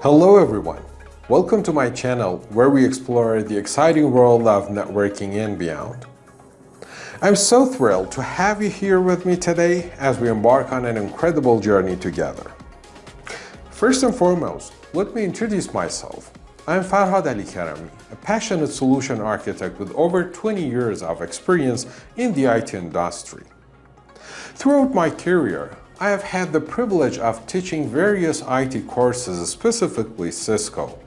Hello everyone, welcome to my channel where we explore the exciting world of networking and beyond. I'm so thrilled to have you here with me today as we embark on an incredible journey together. First and foremost, let me introduce myself. I'm Farhad Alikarami, a passionate solution architect with over 20 years of experience in the IT industry. Throughout my career, I have had the privilege of teaching various IT courses, specifically Cisco,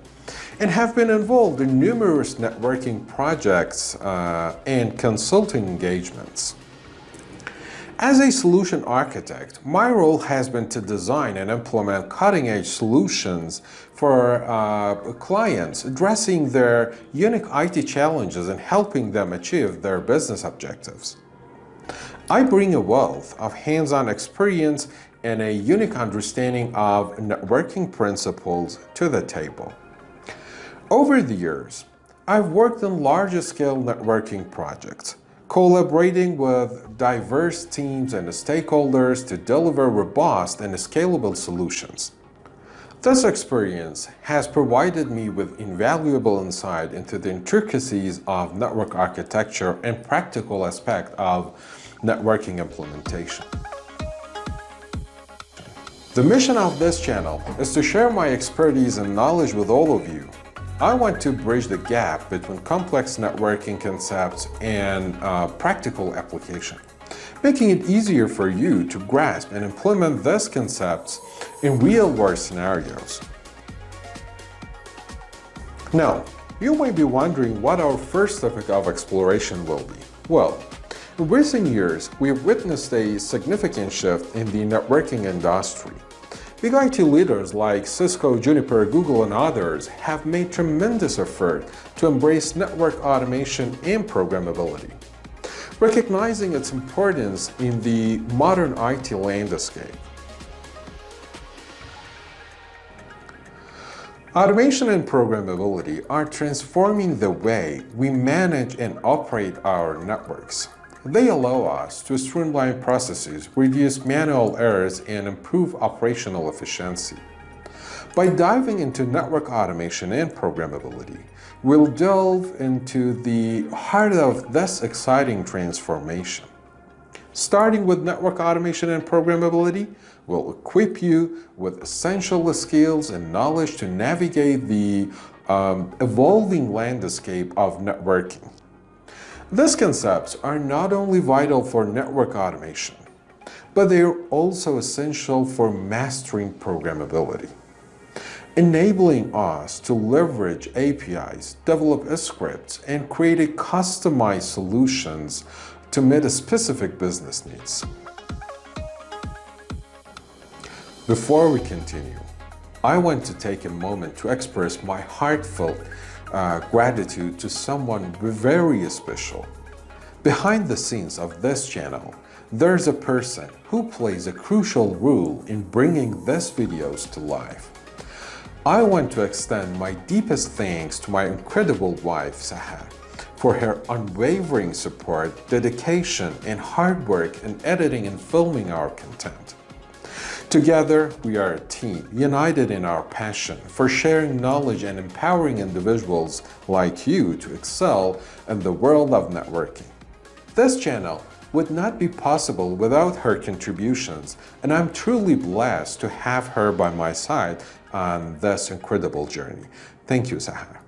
and have been involved in numerous networking projects and consulting engagements. As a solution architect, my role has been to design and implement cutting-edge solutions for clients, addressing their unique IT challenges and helping them achieve their business objectives. I bring a wealth of hands-on experience and a unique understanding of networking principles to the table. Over the years, I've worked on larger-scale networking projects, collaborating with diverse teams and stakeholders to deliver robust and scalable solutions. This experience has provided me with invaluable insight into the intricacies of network architecture and practical aspects of networking implementation. The mission of this channel is to share my expertise and knowledge with all of you. I want to bridge the gap between complex networking concepts and practical application, making it easier for you to grasp and implement these concepts in real-world scenarios. Now, you may be wondering what our first topic of exploration will be. Well, in recent years, we have witnessed a significant shift in the networking industry. Big IT leaders like Cisco, Juniper, Google, and others have made tremendous effort to embrace network automation and programmability, recognizing its importance in the modern IT landscape. Automation and programmability are transforming the way we manage and operate our networks. They allow us to streamline processes, reduce manual errors, and improve operational efficiency. By diving into network automation and programmability, we'll delve into the heart of this exciting transformation. Starting with network automation and programmability, we'll equip you with essential skills and knowledge to navigate the evolving landscape of networking. These concepts are not only vital for network automation, but they are also essential for mastering programmability, enabling us to leverage APIs, develop scripts, and create customized solutions to meet specific business needs. Before we continue, I want to take a moment to express my heartfelt gratitude to someone very special. Behind the scenes of this channel, there's a person who plays a crucial role in bringing these videos to life. I want to extend my deepest thanks to my incredible wife, Sahar, for her unwavering support, dedication, and hard work in editing and filming our content. Together, we are a team, united in our passion for sharing knowledge and empowering individuals like you to excel in the world of networking. This channel would not be possible without her contributions, and I'm truly blessed to have her by my side on this incredible journey. Thank you, Sahar.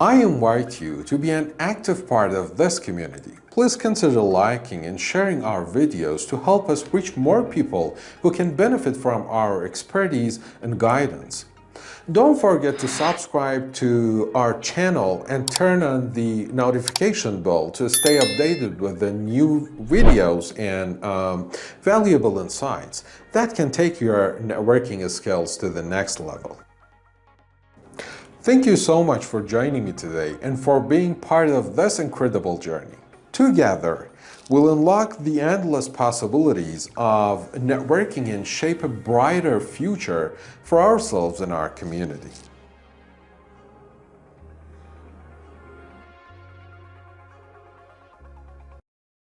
I invite you to be an active part of this community. Please consider liking and sharing our videos to help us reach more people who can benefit from our expertise and guidance. Don't forget to subscribe to our channel and turn on the notification bell to stay updated with the new videos and valuable insights that can take your networking skills to the next level. Thank you so much for joining me today and for being part of this incredible journey. Together, we'll unlock the endless possibilities of networking and shape a brighter future for ourselves and our community.